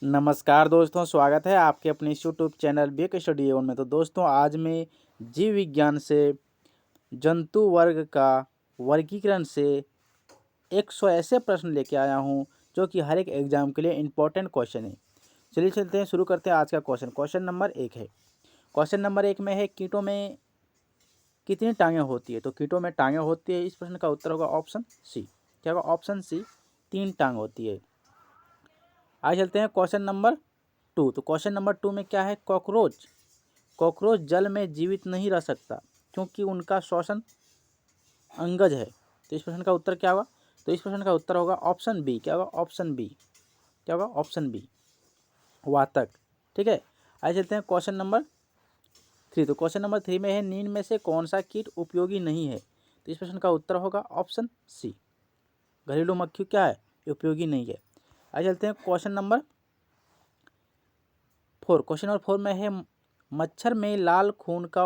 नमस्कार दोस्तों, स्वागत है आपके अपने इस यूट्यूब चैनल बिग स्टडी एवन में। तो दोस्तों, आज मैं जीव विज्ञान से जंतु वर्ग का वर्गीकरण से 100 ऐसे प्रश्न लेके आया हूं जो कि हर एक एग्जाम के लिए इम्पोर्टेंट क्वेश्चन है। चलिए चलते हैं, शुरू करते हैं आज का क्वेश्चन। क्वेश्चन नंबर 1 है। क्वेश्चन नंबर 1 में है, कीटों में कितनी टांगें होती है? तो कीटों में टांगें होती है। इस प्रश्न का उत्तर होगा ऑप्शन सी। क्या होगा? ऑप्शन सी, 3 टांग होती है। आगे चलते हैं क्वेश्चन नंबर 2। तो क्वेश्चन नंबर 2 में क्या है? कॉकरोच जल में जीवित नहीं रह सकता क्योंकि उनका श्वसन अंगज है। तो इस प्रश्न का उत्तर क्या होगा? तो इस प्रश्न का उत्तर होगा ऑप्शन बी। क्या होगा? Option B. क्या होगा? ऑप्शन बी, वातक। ठीक है, आगे चलते हैं क्वेश्चन नंबर 3। तो क्वेश्चन नंबर 3 में है, नींद में से कौन सा कीट उपयोगी नहीं है? तो इस प्रश्न का उत्तर होगा ऑप्शन सी, घरेलू मक्खी क्या है? उपयोगी नहीं है। आगे चलते हैं क्वेश्चन नंबर 4। क्वेश्चन नंबर 4 में है, मच्छर में लाल खून का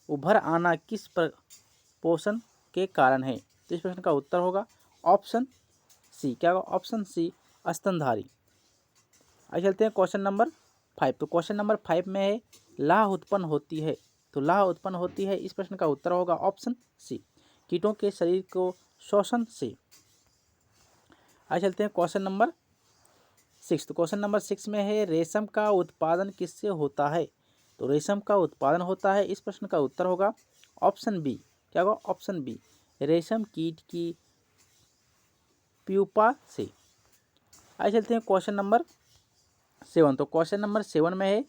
उभर आना किस पोषण के कारण है? तो इस प्रश्न का उत्तर होगा ऑप्शन सी। क्या होगा? ऑप्शन सी, स्तनधारी। आगे चलते हैं क्वेश्चन नंबर 5। तो क्वेश्चन नंबर 5 में है, लाह उत्पन्न होती है। तो लाह उत्पन्न होती है। इस प्रश्न का उत्तर होगा ऑप्शन सी, कीटों के शरीर को शोषण से। आगे चलते हैं क्वेश्चन नंबर 6। तो क्वेश्चन नंबर 6 में है, रेशम का उत्पादन किससे होता है? तो रेशम का उत्पादन होता है। इस प्रश्न का उत्तर होगा ऑप्शन बी। क्या होगा? ऑप्शन बी, रेशम कीट की प्यूपा से। आगे चलते हैं क्वेश्चन नंबर 7। तो क्वेश्चन नंबर 7 में है,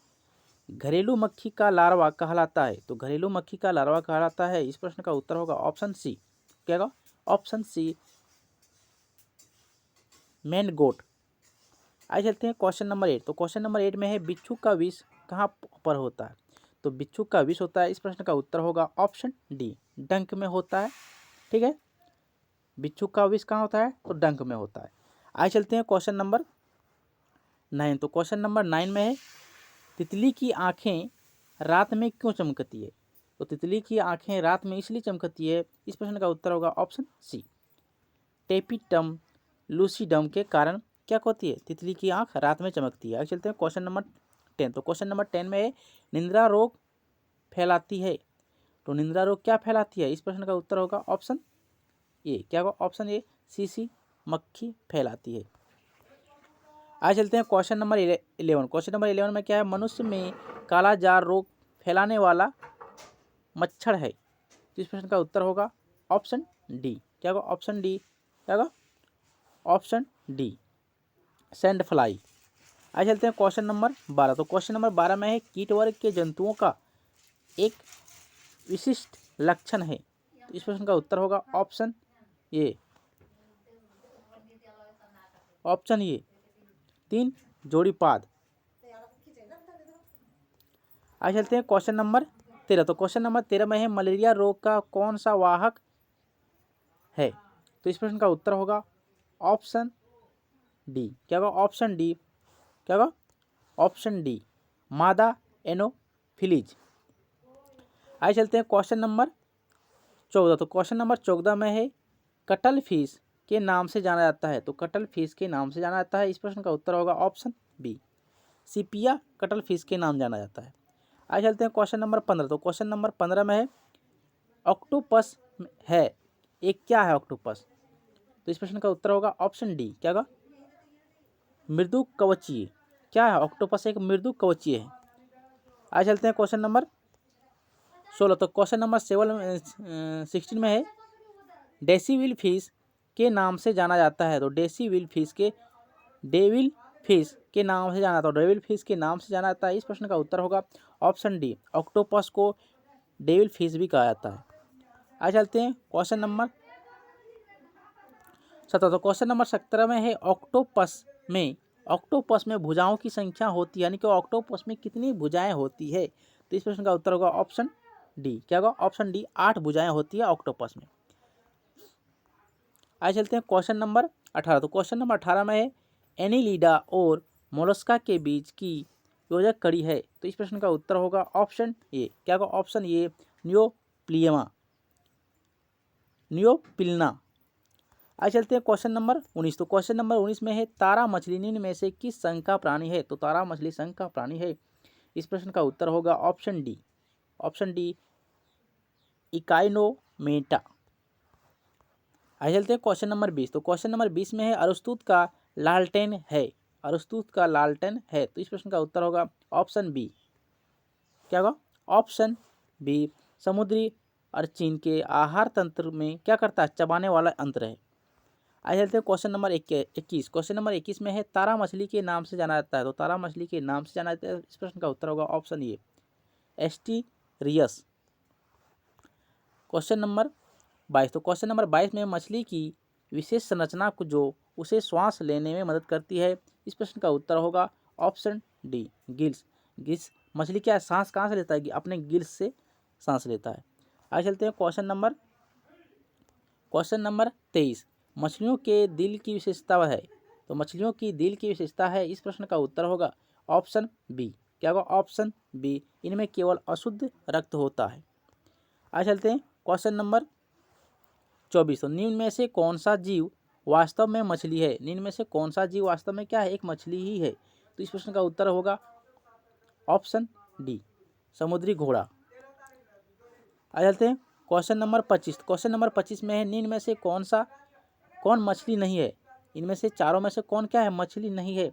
घरेलू मक्खी का लार्वा कहलाता है। तो घरेलू मक्खी का लार्वा कहलाता है। इस प्रश्न का उत्तर होगा ऑप्शन सी। क्या होगा? ऑप्शन सी, मैनगोट। आगे चलते हैं क्वेश्चन नंबर 8। तो क्वेश्चन नंबर 8 में है, बिच्छू का विष कहाँ पर होता है? तो बिच्छू का विष होता है। इस प्रश्न का उत्तर होगा ऑप्शन डी, डंक में होता है। ठीक है, बिच्छू का विष कहाँ होता है? तो डंक में होता है। आगे चलते हैं क्वेश्चन नंबर 9। तो क्वेश्चन नंबर 9 में है, तितली की आंखें रात में क्यों चमकती है? तो तितली की आंखें रात में इसलिए चमकती है। इस प्रश्न का उत्तर होगा ऑप्शन सी, टेपिटम लूसीडम के कारण क्या होती है? तितली की आंख रात में चमकती है। आगे चलते हैं क्वेश्चन नंबर 10। तो क्वेश्चन नंबर 10 में है, निंद्रा रोग फैलाती है। तो निंद्रा रोग क्या फैलाती है? इस प्रश्न का उत्तर होगा ऑप्शन ए। क्या होगा? ऑप्शन ए, सीसी मक्खी फैलाती है। आगे चलते हैं क्वेश्चन नंबर 11। क्वेश्चन नंबर 11 में क्या है? मनुष्य में कालाजार रोग फैलाने वाला मच्छर है। तो इस प्रश्न का उत्तर होगा ऑप्शन डी। क्या होगा? Option D. क्या होगा? Option D, sand fly. आगे चलते हैं क्वेश्चन नंबर 12। तो क्वेश्चन नंबर 12 में है, कीट वर्ग के जंतुओं का एक विशिष्ट लक्षण है। तो इस प्रश्न का उत्तर होगा ऑप्शन ए। ऑप्शन ए, 3 जोड़ी पाद। आगे चलते हैं क्वेश्चन नंबर 13। तो क्वेश्चन नंबर 13 में है, मलेरिया रोग का कौन सा वाहक है? तो इस प्रश्न का उत्तर होगा ऑप्शन डी। क्या होगा? Option D. क्या होगा? ऑप्शन डी, मादा एनोफिलीज। आगे चलते हैं क्वेश्चन नंबर 14। तो क्वेश्चन नंबर 14 में है, कटल फिश के नाम से जाना जाता है। तो कटल फिश के नाम से जाना जाता है। इस प्रश्न का उत्तर होगा ऑप्शन बी, सिपिया कटल फिश के नाम जाना जाता है। आगे चलते हैं क्वेश्चन नंबर 15। तो क्वेश्चन नंबर 15 में है, ऑक्टोपस है एक क्या है ऑक्टोपस? तो इस प्रश्न का उत्तर होगा ऑप्शन डी। क्या होगा? मृदु कवचीय। क्या है? ऑक्टोपस एक मृदु कवचीय है। आगे चलते हैं क्वेश्चन नंबर 16। तो क्वेश्चन नंबर 16 में है, डेसीविल फिश के नाम से जाना जाता है। तो डेसीविल फिश के डेविल फिश के नाम से जाना जाता है। डेविल फिश के नाम से जाना जाता है। इस प्रश्न का उत्तर होगा ऑप्शन डी, ऑक्टोपस को डेविल फिश भी कहा जाता है। आगे चलते हैं क्वेश्चन नंबर 17। तो क्वेश्चन नंबर 17 में है, ऑक्टोपस में भुजाओं की संख्या होती है, यानी कि ऑक्टोपस में कितनी भुजाएं होती है? तो इस प्रश्न का उत्तर होगा ऑप्शन डी। क्या होगा? ऑप्शन डी, 8 भुजाएं होती है ऑक्टोपस में। आगे चलते हैं क्वेश्चन नंबर 18। तो क्वेश्चन नंबर 18 में है, एनीलिडा और मोलस्का के बीच की योजक कड़ी है। तो इस प्रश्न का उत्तर होगा ऑप्शन ए। क्या होगा? ऑप्शन ए, नियोप्लियमा, नियोपिल्ना। आज चलते हैं क्वेश्चन नंबर 19। तो क्वेश्चन नंबर 19 में है तारा मछली निम्न में से किस संघ का प्राणी है? तो तारा मछली संघ का प्राणी है। इस प्रश्न का उत्तर होगा ऑप्शन डी, ऑप्शन डी इकाइनोमेटा। आगे चलते हैं क्वेश्चन नंबर 20। तो क्वेश्चन नंबर 20 में है अरस्तुत का लालटेन है, अरस्तुत का लालटेन है। तो इस प्रश्न का उत्तर होगा ऑप्शन बी, क्या होगा? ऑप्शन बी समुद्री अर्चिन के आहार तंत्र में क्या करता है? चबाने वाला यंत्र है। आगे चलते हैं क्वेश्चन नंबर 21। क्वेश्चन नंबर 21 में है तारा मछली के नाम से जाना जाता है। तो तारा मछली के नाम से जाना जाता है। इस प्रश्न का उत्तर होगा option A asterias. Question number 22। तो क्वेश्चन नंबर 22 में मछली की विशेष संरचना को जो उसे श्वास लेने में मदद करती है। इस प्रश्न का उत्तर होगा ऑप्शन डी गिल्स। गिल्स मछली क्या सांस कहाँ से लेता है? अपने गिल्स से सांस लेता है। आगे चलते हैं क्वेश्चन नंबर 23। मछलियों के दिल की विशेषता है। तो मछलियों की दिल की विशेषता है। इस प्रश्न का उत्तर होगा ऑप्शन बी, क्या होगा? ऑप्शन बी इनमें केवल अशुद्ध रक्त होता है। आगे चलते हैं क्वेश्चन नंबर 24। तो निम्न में से कौन सा जीव वास्तव में मछली है? निम्न में से कौन सा जीव वास्तव में क्या है? एक मछली ही है। तो इस प्रश्न का उत्तर होगा ऑप्शन डी समुद्री घोड़ा। आ जाते हैं क्वेश्चन नंबर 25। क्वेश्चन नंबर 25 में है निम्न में से कौन मछली नहीं है? इनमें से चारों में से कौन क्या है? मछली नहीं है।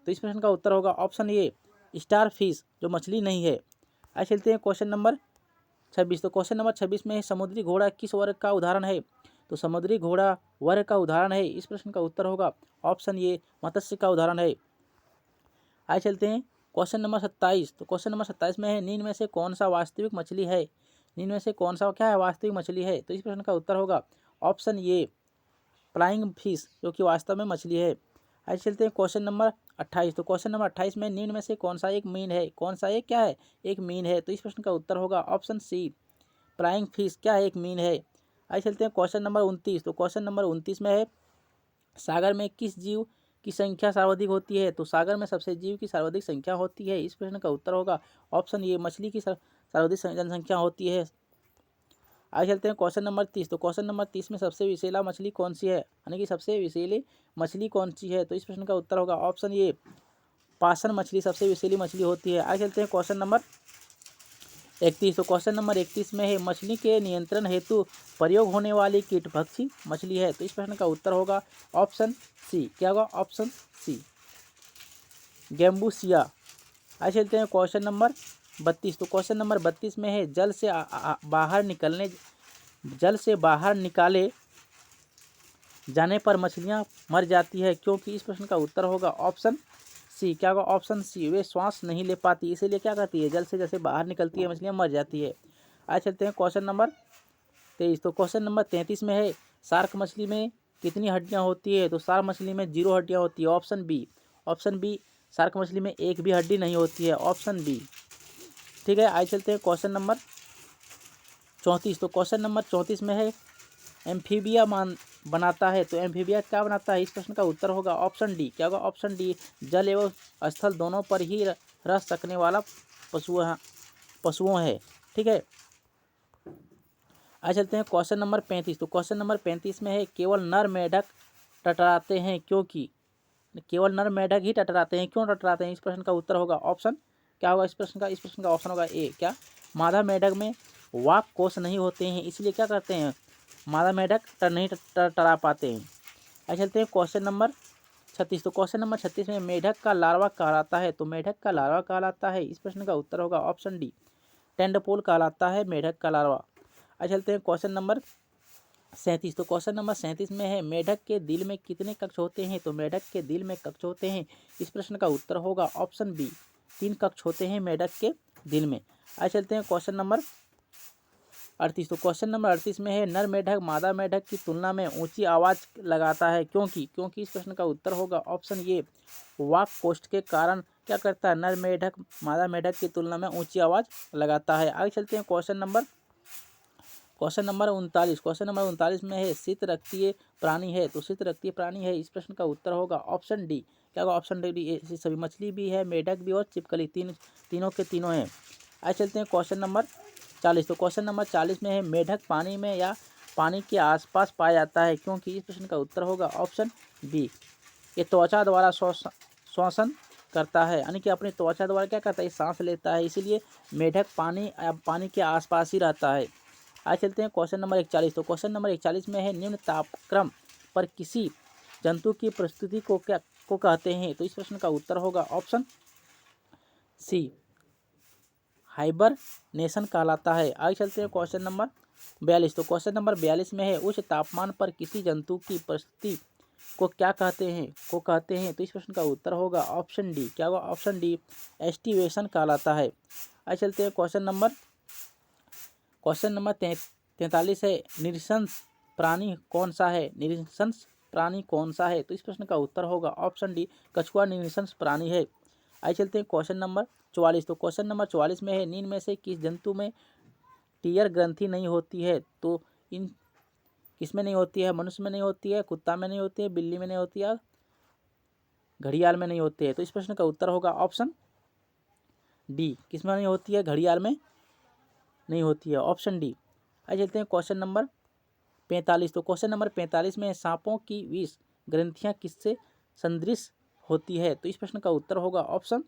तो इस प्रश्न का उत्तर होगा ऑप्शन ए स्टार फिश, जो मछली नहीं है। आगे चलते हैं क्वेश्चन नंबर 26। तो क्वेश्चन नंबर 26 में है समुद्री घोड़ा किस वर्ग का उदाहरण है? तो समुद्री घोड़ा वर्ग का उदाहरण है। इस प्रश्न का उत्तर होगा ऑप्शन ए मत्स्य का उदाहरण है। आगे चलते हैं क्वेश्चन नंबर 27। तो क्वेश्चन नंबर 27 में है निम्न में से कौन सा वास्तविक मछली है? निम्न में से कौन सा क्या है? वास्तविक मछली है। तो इस प्रश्न का उत्तर होगा ऑप्शन ए फ्लाइंग फिश, जो कि वास्तव में मछली है। आगे चलते हैं क्वेश्चन नंबर 28। तो क्वेश्चन नंबर 28 में निम्न में से कौन सा एक मीन है? कौन सा एक क्या है? एक मीन है। तो इस प्रश्न का उत्तर होगा ऑप्शन सी फ्लाइंग फिश क्या है? एक मीन है। आगे चलते हैं क्वेश्चन नंबर 29। तो क्वेश्चन नंबर 29 में है सागर में किस जीव की संख्या सर्वाधिक होती है? तो सागर में सबसे जीव की सर्वाधिक संख्या होती है। इस प्रश्न का उत्तर होगा ऑप्शन ए मछली की सर्वाधिक जनसंख्या होती है। आगे चलते हैं क्वेश्चन नंबर 30। तो क्वेश्चन नंबर 30 में सबसे विषैला मछली कौन सी है? यानी कि सबसे विषैली मछली कौन सी है? तो इस प्रश्न का उत्तर होगा ऑप्शन ए पासन मछली सबसे विषैली मछली होती है। आगे चलते हैं क्वेश्चन नंबर 31। तो क्वेश्चन नंबर 31 में है मछली के नियंत्रण हेतु प्रयोग होने वाली कीटभक्षी मछली है। तो इस प्रश्न का उत्तर होगा ऑप्शन सी, क्या होगा? Option C gambusia. आगे चलते हैं क्वेश्चन नंबर 32। तो क्वेश्चन नंबर 32 में है जल से बाहर निकाले जाने पर मछलियां मर जाती है क्योंकि? इस प्रश्न का उत्तर होगा ऑप्शन सी, क्या होगा? ऑप्शन सी वे श्वास नहीं ले पाती, इसीलिए क्या करती है? जल से जैसे बाहर निकलती है मछलियां मर जाती है। आज चलते हैं क्वेश्चन नंबर 23। तो क्वेश्चन नंबर 33 में है शार्क मछली में कितनी हड्डियां होती है? तो शार्क मछली में 0 हड्डियां होती है। ऑप्शन बी शार्क मछली में एक भी हड्डी नहीं होती है। ऑप्शन बी, ठीक है। आज चलते हैं क्वेश्चन नंबर 34। तो क्वेश्चन नंबर 34 में है एम्फीबिया बनाता है। तो एम्फीबिया क्या बनाता है? इस प्रश्न का उत्तर होगा ऑप्शन डी, क्या होगा? ऑप्शन डी जल एवं स्थल दोनों पर ही रह सकने वाला पशुओं है, ठीक है। आज चलते हैं क्वेश्चन नंबर 35। तो क्वेश्चन नंबर 35 में है केवल नर मेढक टटराते हैं क्योंकि? केवल नर मेढक ही टटराते हैं, क्यों टटराते हैं? इस प्रश्न का उत्तर होगा ऑप्शन, क्या होगा इस प्रश्न का ऑप्शन होगा ए, क्या? मादा मेढक में वाक कोष नहीं होते हैं, इसलिए क्या करते हैं? मादा मेढक नहीं टरा पाते हैं। अब चलते हैं क्वेश्चन नंबर 36। तो क्वेश्चन नंबर 36 में मेढक का लार्वा कहलाता है। तो मेढक का लार्वा कहलाता है। इस प्रश्न का उत्तर होगा ऑप्शन डी टेंडपोल कहलाता है मेढक का लार्वा। अब चलते हैं क्वेश्चन नंबर 37। तो क्वेश्चन नंबर 37 में है मेढक के दिल में कितने कक्ष होते हैं? तो मेढक के दिल में कक्ष होते हैं। इस प्रश्न का उत्तर होगा ऑप्शन बी 3 कक्ष होते हैं मेढक के दिल में। आज चलते हैं क्वेश्चन नंबर 38। तो क्वेश्चन नंबर 38 में है नर मेढक मादा मेढक की तुलना में ऊंची आवाज़ लगाता है क्योंकि? इस प्रश्न का उत्तर होगा ऑप्शन ए वाक कोष्ठ के कारण क्या करता है? नर मेढक मादा मेढक की तुलना में ऊंची आवाज़ लगाता है। आगे चलते हैं क्वेश्चन नंबर 39। क्वेश्चन नंबर 39 में है शीत रक्तीय प्राणी है। तो शीत रक्तीय प्राणी है। इस प्रश्न का उत्तर होगा ऑप्शन डी, क्या होगा? ऑप्शन डी सभी मछली भी है, मेढक भी और छिपकली तीनों के तीनों हैं। आगे चलते हैं क्वेश्चन नंबर 40। तो क्वेश्चन नंबर 40 में है मेढक पानी में या पानी के आसपास पाया जाता है, क्योंकि इस प्रश्न का उत्तर होगा ऑप्शन बी। ये त्वचा द्वारा श्वसन करता है, यानी कि अपनी त्वचा द्वारा क्या करता है, सांस लेता है, इसीलिए मेढक पानी के आसपास ही रहता है। आज चलते हैं क्वेश्चन नंबर 41। तो क्वेश्चन नंबर 41 में है निम्न तापक्रम पर किसी जंतु की प्रस्तुति को कहते हैं। तो इस प्रश्न का उत्तर होगा ऑप्शन सी, हाइबरनेशन कहलाता है। आगे चलते हैं क्वेश्चन नंबर 42। तो क्वेश्चन नंबर 42 में है उच्च तापमान पर किसी जंतु की प्रस्तुति को क्या कहते हैं। तो इस प्रश्न का उत्तर होगा ऑप्शन डी। क्या होगा? ऑप्शन डी, एस्टिवेशन कहलाता है। आगे चलते हैं क्वेश्चन नंबर 43 है निरंश प्राणी कौन सा है। निरंश प्राणी कौन सा है। तो इस प्रश्न का उत्तर होगा ऑप्शन डी, कछुआ निरंश प्राणी है। आइए चलते हैं क्वेश्चन नंबर 44। तो क्वेश्चन नंबर 44 में है निम्न में से किस जंतु में टीयर ग्रंथि नहीं होती है। तो इन किसमें नहीं होती है? मनुष्य में नहीं होती है, कुत्ता में नहीं होती है, बिल्ली में नहीं होती है, घड़ियाल में नहीं होती है। तो इस प्रश्न का उत्तर होगा ऑप्शन डी, किसमें नहीं होती है? घड़ियाल में नहीं होती है, ऑप्शन डी। आइए चलते हैं क्वेश्चन नंबर 45। तो क्वेश्चन नंबर 45 में सांपों की विष ग्रंथियां किससे सदृश होती है। तो इस प्रश्न का उत्तर होगा ऑप्शन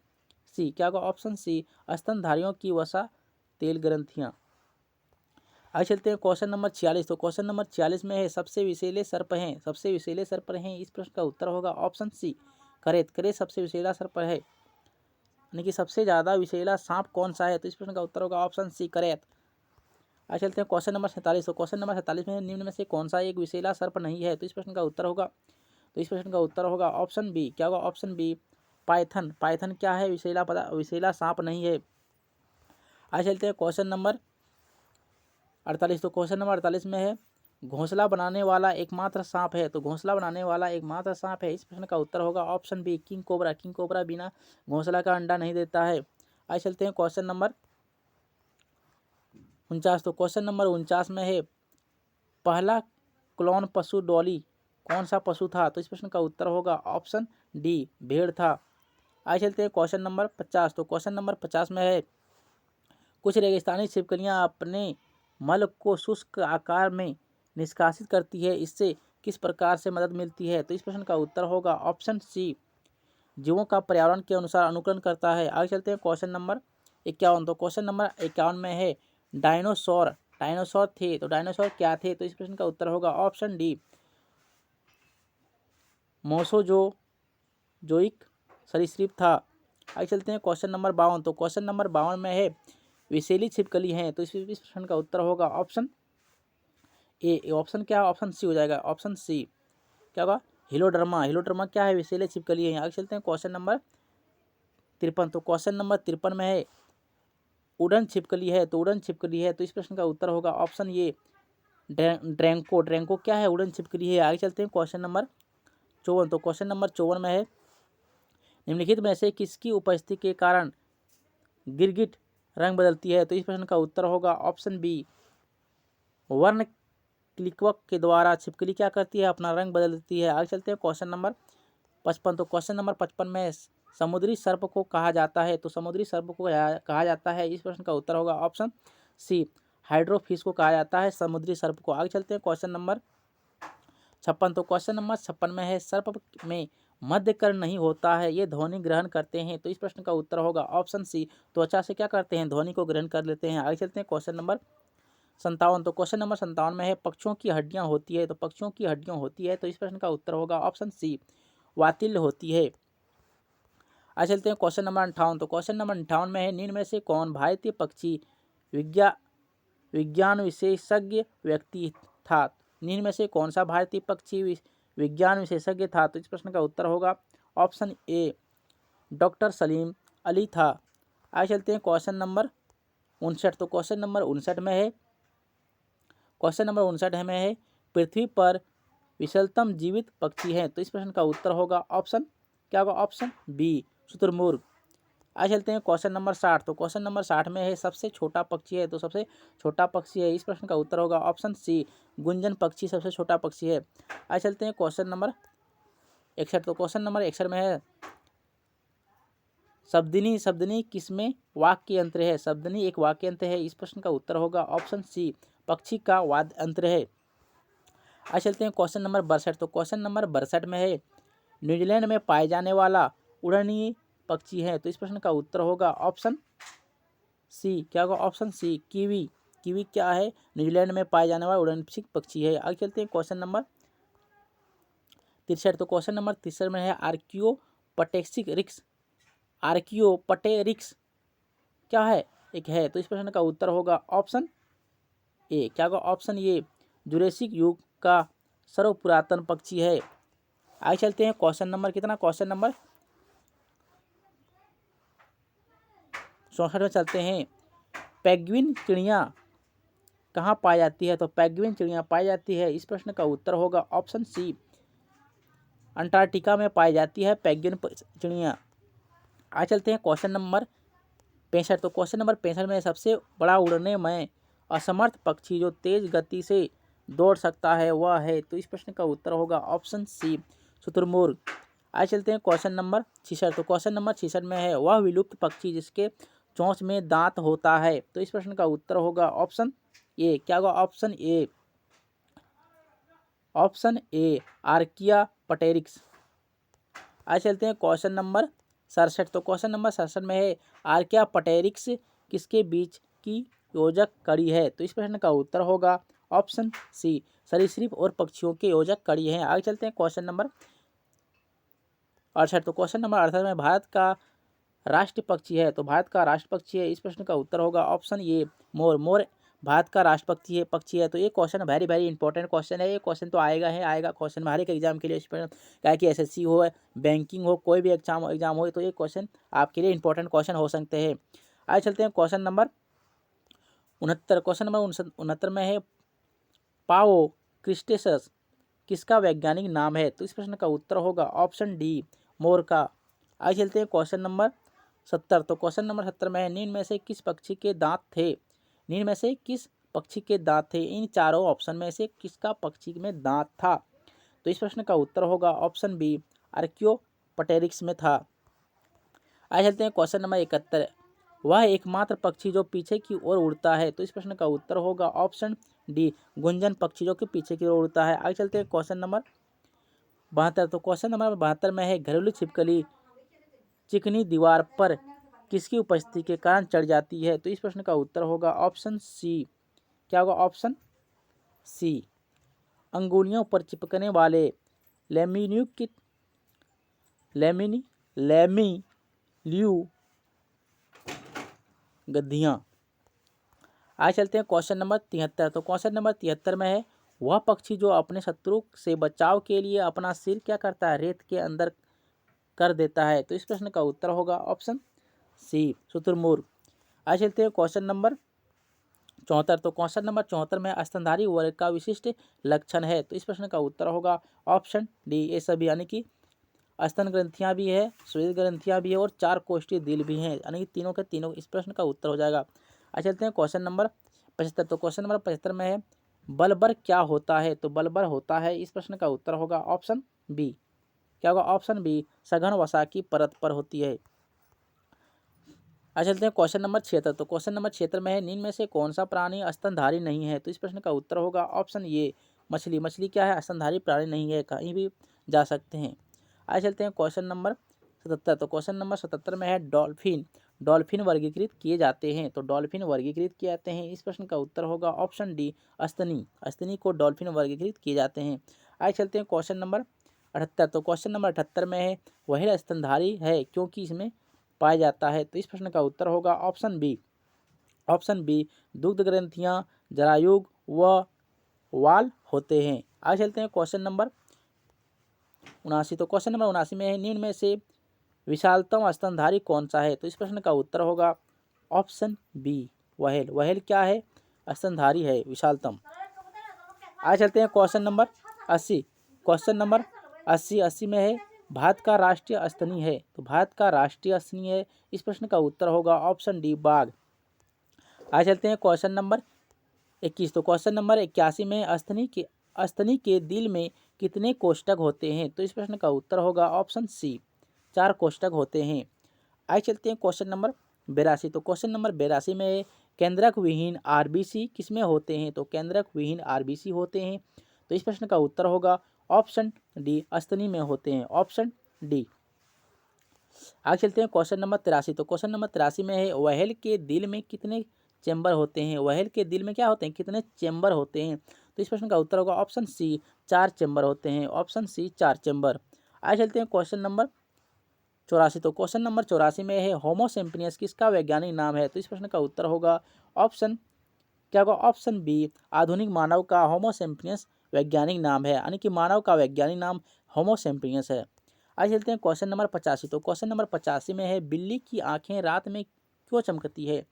सी। क्या होगा? ऑप्शन सी, स्तनधारियों की वसा तेल ग्रंथियां। आगे चलते हैं क्वेश्चन नंबर 46। तो क्वेश्चन नंबर 46 में है सबसे विषैले सर्प हैं। सबसे विषैले सर्प हैं, इस प्रश्न का उत्तर होगा ऑप्शन सी, करेत। करेत सबसे विषैला सर्प है, यानी कि सबसे ज़्यादा विषैला सांप कौन सा है। तो इस प्रश्न का उत्तर होगा ऑप्शन सी, करेत। आगे चलते हैं क्वेश्चन नंबर 47। तो क्वेश्चन नंबर 47 में निम्न में से कौन सा एक विषैला सर्प नहीं है। तो इस प्रश्न का उत्तर होगा ऑप्शन बी। क्या होगा? Option B, Python. पाइथन क्या है? विषैला सांप नहीं है। आगे चलते हैं क्वेश्चन नंबर 48। तो क्वेश्चन नंबर 48 में है घोंसला बनाने वाला एकमात्र सांप है। तो घोंसला बनाने वाला एकमात्र सांप है, इस प्रश्न का उत्तर होगा option B, king cobra. King cobra बिना घोंसला का अंडा नहीं देता है। आगे चलते हैं क्वेश्चन नंबर 49। तो क्वेश्चन नंबर 49 में है पहला क्लोन पशु डॉली कौन सा पशु था। तो इस प्रश्न का उत्तर होगा ऑप्शन डी, भेड़ था। आगे चलते हैं क्वेश्चन नंबर 50। तो क्वेश्चन नंबर 50 में है कुछ रेगिस्तानी छिपकलियां अपने मल को शुष्क आकार में निष्कासित करती है, इससे किस प्रकार से मदद मिलती है। तो इस प्रश्न का उत्तर होगा ऑप्शन सी, जीवों का पर्यावरण के अनुसार अनुकरण करता है। आगे चलते हैं क्वेश्चन नंबर 51। तो क्वेश्चन नंबर 51 में है डायनासोर थे। तो डायनासोर क्या थे। तो इस प्रश्न का उत्तर होगा ऑप्शन डी, मोसोजोइक सरीसृप था। आगे चलते हैं क्वेश्चन नंबर 52। तो क्वेश्चन नंबर 52 में है विषैली छिपकली हैं। तो इस प्रश्न का उत्तर होगा ऑप्शन ए। ऑप्शन क्या है? ऑप्शन सी हो जाएगा, ऑप्शन सी। क्या होगा? हिलोडर्मा। हिलोडर्मा क्या है? विषैले छिपकली है। आगे चलते हैं क्वेश्चन नंबर 53। तो क्वेश्चन नंबर 53 में है उड़न छिपकली है। तो उड़न छिपकली है, तो इस प्रश्न का उत्तर होगा ऑप्शन ए, ड्रैंको। ड्रैंको क्या है? उड़न छिपकली है। आगे चलते हैं क्वेश्चन नंबर 54। तो क्वेश्चन नंबर 54 में है निम्नलिखित में से किसकी उपस्थिति के कारण गिरगिट रंग बदलती है। तो इस प्रश्न का उत्तर होगा ऑप्शन बी, वर्ण क्लिकवक के द्वारा छिपकली क्या करती है? अपना रंग बदलती है। आगे चलते हैं क्वेश्चन नंबर 55। तो क्वेश्चन नंबर 55 में समुद्री सर्प को कहा जाता है। तो समुद्री सर्प को कहा जाता है, इस प्रश्न का उत्तर होगा ऑप्शन सी, हाइड्रोफिश को कहा जाता है समुद्री सर्प को। आगे चलते हैं क्वेश्चन नंबर 56। तो क्वेश्चन नंबर 56 में है सर्प में मध्य कर्ण नहीं होता है, ये ध्वनि ग्रहण करते हैं। तो इस प्रश्न का उत्तर होगा ऑप्शन सी, त्वचा से क्या करते हैं? ध्वनि को ग्रहण कर लेते हैं। आगे चलते हैं क्वेश्चन नंबर 57। तो क्वेश्चन नंबर 57 में है पक्षियों की हड्डियां होती है। तो पक्षियों की हड्डियां होती है, तो इस प्रश्न का उत्तर होगा ऑप्शन सी, वातिल्य होती है। आज चलते हैं क्वेश्चन नंबर 58। तो क्वेश्चन नंबर 58 में है निम्न में से कौन भारतीय पक्षी विज्ञान विशेषज्ञ व्यक्ति था। निम्न में से कौन सा भारतीय पक्षी विज्ञान विशेषज्ञ था। तो इस प्रश्न का उत्तर होगा ऑप्शन ए, डॉक्टर सलीम अली था। आगे चलते हैं क्वेश्चन नंबर 59। तो क्वेश्चन नंबर 59 में है पृथ्वी पर विषलतम जीवित पक्षी है। तो इस प्रश्न का उत्तर होगा ऑप्शन क्या होगा? ऑप्शन बी, शुतुरमुर्ग। आगे चलते हैं क्वेश्चन नंबर 60। तो क्वेश्चन नंबर 60 में है सबसे छोटा पक्षी है। तो सबसे छोटा पक्षी है, इस प्रश्न का उत्तर होगा ऑप्शन सी, गुंजन पक्षी सबसे छोटा पक्षी है। आगे चलते हैं क्वेश्चन नंबर 61। तो क्वेश्चन नंबर 61 में है शब्दनी किसमें वाक्य यंत्र है। शब्दनी एक वाक्य यंत्र है, इस प्रश्न का उत्तर होगा ऑप्शन सी, पक्षी का वाद्य यंत्र है। आज चलते हैं क्वेश्चन नंबर 62। तो क्वेश्चन नंबर 62 में है न्यूजीलैंड में पाए जाने वाला उड़नीय पक्षी है। तो इस प्रश्न का उत्तर होगा ऑप्शन सी। क्या होगा? ऑप्शन सी, कीवी। कीवी क्या है? न्यूजीलैंड में पाए जाने वाला उड़नछिक पक्षी है। आगे चलते हैं क्वेश्चन नंबर 63। तो क्वेश्चन नंबर 63 में है आर्कियोपटेरिक्स। आर्कियोपटेरिक्स क्या है? एक है। तो इस प्रश्न का उत्तर होगा ऑप्शन ए। क्या होगा? ऑप्शन ए, जुरेसिक युग का सर्वपुरातन पक्षी है। आगे चलते हैं क्वेश्चन नंबर कितना? क्वेश्चन नंबर 64 में चलते हैं। पेंगुइन चिड़िया कहाँ पाई जाती है? तो पेंगुइन चिड़िया पाई जाती है, इस प्रश्न का उत्तर होगा ऑप्शन सी, अंटार्कटिका में पाई जाती है पेंगुइन चिड़िया। आज चलते हैं क्वेश्चन नंबर 65। तो क्वेश्चन नंबर 65 में सबसे बड़ा उड़ने में असमर्थ पक्षी जो तेज गति से दौड़ सकता है वह है। तो इस प्रश्न का उत्तर होगा ऑप्शन सी, शुतुरमुर्ग। आज चलते हैं क्वेश्चन नंबर 66। तो क्वेश्चन नंबर 66 में है वह विलुप्त पक्षी जिसके चोंच में दांत होता है। तो इस प्रश्न का उत्तर होगा ऑप्शन ए। क्या होगा? Option A, option A, archaeopteryx. आज चलते हैं क्वेश्चन नंबर 67। तो क्वेश्चन नंबर 67 में है आर्कियापटेरिक्स किसके बीच की योजक कड़ी है? तो इस प्रश्न का उत्तर होगा ऑप्शन सी, सरीसृप और पक्षियों के योजक कड़ी है। आगे चलते हैं क्वेश्चन नंबर 68। तो क्वेश्चन नंबर 68 में भारत का राष्ट्र पक्षी है। तो भारत का राष्ट्र पक्षी है, इस प्रश्न का उत्तर होगा ऑप्शन ए, मोर। मोर भारत का राष्ट्र पक्षी है। तो ये question very very important question है। ये क्वेश्चन तो आएगा क्वेश्चन हर एक एग्जाम के लिए, क्या है कि एसएससी हो, बैंकिंग हो, कोई भी एग्जाम हो, तो ये क्वेश्चन आपके लिए इंपॉर्टेंट क्वेश्चन हो सकते हैं। आगे चलते हैं क्वेश्चन नंबर 69। क्वेश्चन नंबर 69 में है पाओ क्रिस्टेसस किसका वैज्ञानिक नाम है? तो इस प्रश्न का उत्तर होगा ऑप्शन डी, मोर का। आगे चलते हैं क्वेश्चन नंबर 70। तो क्वेश्चन नंबर 70 में है निम्न में से किस पक्षी के दांत थे? निम्न में से किस पक्षी के दांत थे? इन चारों ऑप्शन में से किसका पक्षी में दांत था? तो इस प्रश्न का उत्तर होगा ऑप्शन बी, आर्कियोपटेरिक्स में था। आगे चलते हैं क्वेश्चन नंबर 71। वह एकमात्र पक्षी जो पीछे की ओर उड़ता है। तो इस प्रश्न का उत्तर होगा ऑप्शन डी, गुंजन पक्षी जो कि पीछे की ओर उड़ता है। आगे चलते हैं क्वेश्चन नंबर 72। तो क्वेश्चन नंबर 72 में है घरेलू छिपकली चिकनी दीवार पर किसकी उपस्थिति के कारण चढ़ जाती है? तो इस प्रश्न का उत्तर होगा ऑप्शन सी। क्या होगा? ऑप्शन सी, अंगुलियों पर चिपकने वाले लेमिल्यू गद्दियाँ। आज चलते हैं क्वेश्चन नंबर 73। तो क्वेश्चन नंबर 73 में है वह पक्षी जो अपने शत्रु से बचाव के लिए अपना सिर क्या करता है? रेत के अंदर कर देता है। तो इस प्रश्न का उत्तर होगा ऑप्शन सी, शुतुरमुर्ग। आज चलते हैं क्वेश्चन नंबर 74। तो क्वेश्चन नंबर 74 में स्तनधारी वर्ग का विशिष्ट लक्षण है। तो इस प्रश्न का उत्तर होगा ऑप्शन डी, ये सभी, यानी कि स्तन ग्रंथियां भी है, श्वेत ग्रंथियां भी है और 4 कोष्ठीय दिल भी हैं, यानी कि तीनों के तीनों इस प्रश्न का उत्तर हो जाएगा। आज चलते हैं क्वेश्चन नंबर 75। तो क्वेश्चन नंबर 75 में है बलबर क्या होता है? तो बलबर होता है, इस प्रश्न का उत्तर होगा ऑप्शन बी। क्या होगा? ऑप्शन बी, सघन वसा की परत पर होती है। आज चलते हैं क्वेश्चन नंबर 76। तो क्वेश्चन नंबर 76 में है निम्न में से कौन सा प्राणी स्तनधारी नहीं है? तो इस प्रश्न का उत्तर होगा ऑप्शन ए, मछली। मछली क्या है? स्तनधारी प्राणी नहीं है, कहीं भी जा सकते हैं। आज चलते हैं क्वेश्चन नंबर 77। तो क्वेश्चन नंबर 77 में है डॉल्फिन। डॉल्फिन वर्गीकृत किए जाते हैं। तो डॉल्फिन वर्गीकृत किए जाते हैं, इस प्रश्न का उत्तर होगा ऑप्शन डी, स्तनी। स्तनी को डॉल्फिन वर्गीकृत किए जाते हैं। आज चलते हैं क्वेश्चन नंबर 78। तो क्वेश्चन नंबर 78 में है वह स्तनधारी है क्योंकि इसमें पाया जाता है। तो इस प्रश्न का उत्तर होगा ऑप्शन बी, ऑप्शन बी, दुग्ध ग्रंथियां, जरायुग व वाल होते हैं। आगे चलते हैं क्वेश्चन नंबर 79। तो क्वेश्चन नंबर 79 में है निम्न में से विशालतम स्तनधारी कौन सा है? तो इस प्रश्न का उत्तर होगा ऑप्शन बी, व्हेल। व्हेल क्या है? स्तनधारी है, विशालतम। आगे चलते हैं क्वेश्चन नंबर 80। क्वेश्चन नंबर 80 में है भारत का राष्ट्रीय स्तनी है। तो भारत का राष्ट्रीय स्तनी है, इस प्रश्न का उत्तर होगा ऑप्शन डी, बाघ। आगे चलते हैं क्वेश्चन नंबर 21। तो क्वेश्चन नंबर 81 में स्तनी के दिल में कितने कोष्ठक होते हैं? तो इस प्रश्न का उत्तर होगा ऑप्शन सी, 4 कोष्ठक होते हैं। आगे चलते हैं क्वेश्चन नंबर 82। तो क्वेश्चन नंबर 82 में केंद्रक विहीन आरबीसी किसमें होते हैं? तो केंद्रक विहीन आरबीसी होते हैं। तो इस प्रश्न का उत्तर होगा ऑप्शन डी, स्तनी में होते हैं, ऑप्शन डी। आगे चलते हैं क्वेश्चन नंबर 83। तो क्वेश्चन नंबर 83 में है व्हेल के दिल में कितने चेंबर होते हैं? व्हेल के दिल में क्या होते हैं, कितने चेंबर होते हैं? तो इस प्रश्न का उत्तर होगा ऑप्शन सी, 4 चेंबर होते हैं, ऑप्शन सी 4 चेंबर। आगे चलते हैं क्वेश्चन नंबर 84। तो क्वेश्चन नंबर 84 में है होमो सैपियंस किसका वैज्ञानिक नाम है? तो इस प्रश्न का उत्तर होगा ऑप्शन क्या होगा, ऑप्शन बी, आधुनिक मानव का होमो सैपियंस वैज्ञानिक नाम है, यानी कि मानव का वैज्ञानिक नाम होमो सैपियंस है। आगे चलते हैं क्वेश्चन नंबर 85। तो क्वेश्चन नंबर 85 में है बिल्ली की आंखें रात में क्यों चमकती है?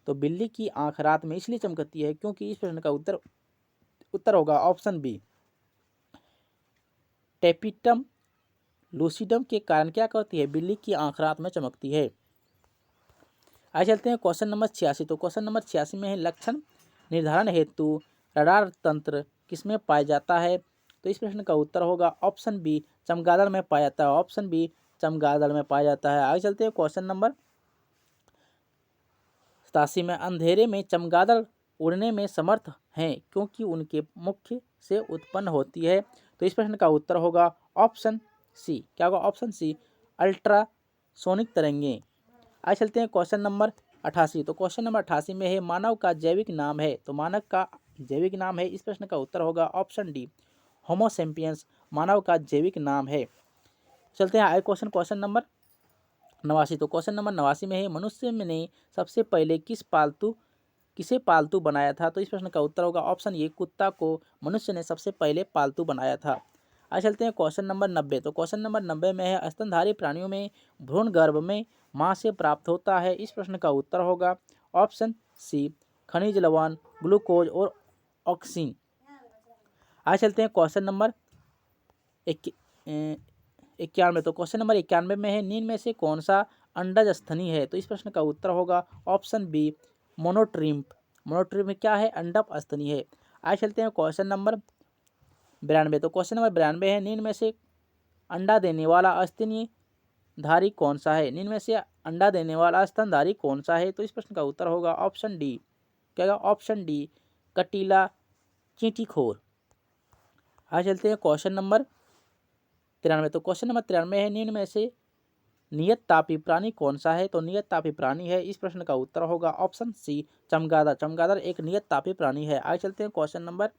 तो बिल्ली की आंख रात में इसलिए चमकती है क्योंकि इस प्रश्न का उत्तर होगा ऑप्शन बी, टेपिटम लूसिडम के कारण क्या करती है, बिल्ली की आंख रात में चमकती है। आगे चलते हैं क्वेश्चन नंबर 86। तो क्वेश्चन नंबर 86 में है लक्षण निर्धारण हेतु रडार तंत्र किसमें पाया जाता है? तो इस प्रश्न का उत्तर होगा ऑप्शन बी, चमगादड़ में पाया जाता है, ऑप्शन बी, चमगादड़ में पाया जाता है। आगे चलते हैं क्वेश्चन नंबर 87 में अंधेरे में चमगादड़ उड़ने में समर्थ हैं क्योंकि उनके मुख से उत्पन्न होती है। तो इस प्रश्न का उत्तर होगा ऑप्शन सी, क्या होगा, ऑप्शन सी, अल्ट्रासोनिक तरंगें। आगे चलते हैं क्वेश्चन नंबर 88। तो क्वेश्चन नंबर 88 में है मानव का जैविक नाम है? तो मानव का जैविक नाम है, इस प्रश्न का उत्तर होगा ऑप्शन डी, होमो सैपियंस मानव का जैविक नाम है। चलते हैं आगे क्वेश्चन नंबर 89। तो क्वेश्चन नंबर 89 में है मनुष्य ने सबसे पहले किसे पालतू बनाया था? तो इस प्रश्न का उत्तर होगा ऑप्शन ए, कुत्ता को मनुष्य ने सबसे पहले पालतू बनाया था। आज चलते हैं क्वेश्चन नंबर 90। तो क्वेश्चन नंबर 90 में है स्तनधारी प्राणियों में भ्रूण गर्भ में मां से प्राप्त होता है। इस प्रश्न का उत्तर होगा ऑप्शन सी, खनिज लवण, ग्लूकोज और ऑक्सीजन। आज चलते हैं क्वेश्चन नंबर 91। तो क्वेश्चन नंबर 91 में है निम्न में से कौन सा अंडज स्तनी है? तो इस प्रश्न का उत्तर होगा ऑप्शन बी, मोनोट्रिम्प। मोनोट्रिम्प क्या है, अंडप स्तनी है। आज चलते हैं क्वेश्चन नंबर 92। तो क्वेश्चन नंबर 92 है निम्न में से अंडा देने वाला स्तनधारी कौन सा है? निम्न में से अंडा देने वाला स्तनधारी कौन सा है? तो इस प्रश्न का उत्तर होगा ऑप्शन डी, क्या होगा, ऑप्शन डी, कटीला चींटीखोर। आज चलते हैं क्वेश्चन नंबर 93। तो क्वेश्चन नंबर 93 है निम्न में से नियत तापी प्राणी कौन सा है? तो नियत तापी प्राणी है, इस प्रश्न का उत्तर होगा ऑप्शन सी, चमगादड़। चमगादड़ एक नियत तापी प्राणी है। आगे चलते हैं क्वेश्चन नंबर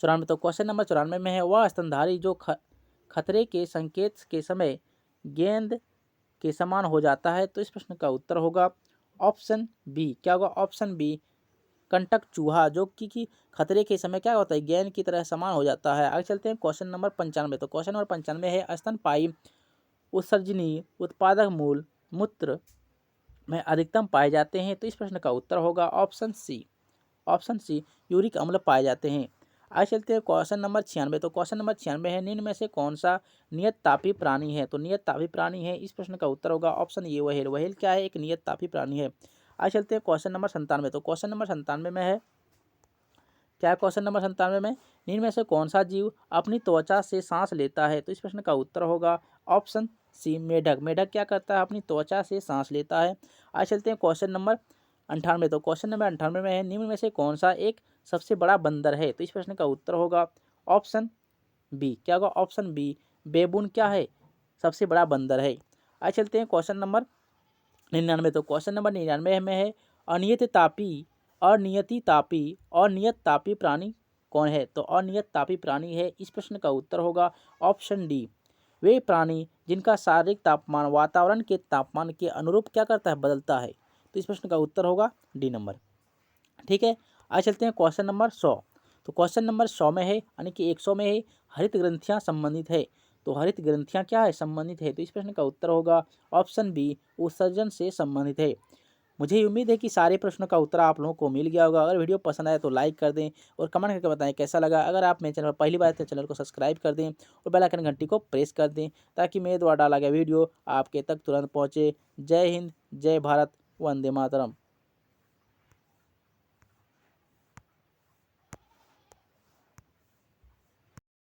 94। तो क्वेश्चन नंबर 94 में है वह स्तनधारी जो खतरे के संकेत के समय गेंद के समान हो जाता है। तो इस प्रश्न का उत्तर होगा ऑप्शन बी, क्या होगा, ऑप्शन बी, कंटक चूहा, जो कि खतरे के समय क्या होता है, गेंद की तरह समान हो जाता है। आगे चलते हैं क्वेश्चन नंबर 95। तो क्वेश्चन नंबर 95 है स्तनपायी उत्सर्जनीय उत्पादक मूत्र में अधिकतम पाए जाते हैं। तो इस प्रश्न का उत्तर होगा option C, option C, uric अम्ल पाए जाते हैं। आगे चलते हैं क्वेश्चन नंबर 96। तो क्वेश्चन नंबर 96 है निम्न में से कौन सा नियत तापी प्राणी है? तो नियत तापी प्राणी है, इस प्रश्न का उत्तर होगा ऑप्शन ए, व्हेल। व्हेल क्या है, एक नियत तापी प्राणी है। आगे चलते हैं क्वेश्चन नंबर 97। तो क्वेश्चन नंबर 97 में है क्या है, क्वेश्चन नंबर 97 में निम्न में से कौन सा जीव अपनी त्वचा से सांस लेता है? तो इस प्रश्न का उत्तर होगा ऑप्शन सी, मेढक। मेढक क्या करता है, अपनी त्वचा से सांस लेता है। आज चलते हैं क्वेश्चन नंबर 98। तो क्वेश्चन नंबर 98 में है निम्न में से कौन सा एक सबसे बड़ा बंदर है? तो इस प्रश्न का उत्तर होगा ऑप्शन बी, क्या होगा, ऑप्शन बी, बेबून क्या है, सबसे बड़ा बंदर है। आज चलते हैं क्वेश्चन नंबर 99। तो क्वेश्चन नंबर 99 में है अनियत तापी प्राणी कौन है? तो अनियत तापी प्राणी है, इस प्रश्न का उत्तर होगा ऑप्शन डी, वे प्राणी जिनका शारीरिक तापमान वातावरण के तापमान के अनुरूप क्या करता है, बदलता है। तो इस प्रश्न का उत्तर होगा डी नंबर। ठीक है, आज चलते हैं क्वेश्चन नंबर 100। तो क्वेश्चन नंबर 100 में है, यानी कि 100 में है हरित ग्रंथियां संबंधित है। तो हरित ग्रंथियां क्या है, संबंधित है। तो इस प्रश्न का उत्तर होगा ऑप्शन बी, उत्सर्जन से संबंधित है। मुझे उम्मीद है कि सारे प्रश्नों का उत्तर आप लोगों को मिल गया होगा। अगर वीडियो पसंद आए तो लाइक कर दें और कमेंट करके बताएं कैसा लगा। अगर आप मेरे चैनल पर पहली बार तो चैनल को सब्सक्राइब कर दें और बेल आइकन घंटी को प्रेस कर दें ताकि मेरे द्वारा डाला गया वीडियो आपके तक तुरंत पहुँचे। जय हिंद, जय भारत, वंदे मातरम।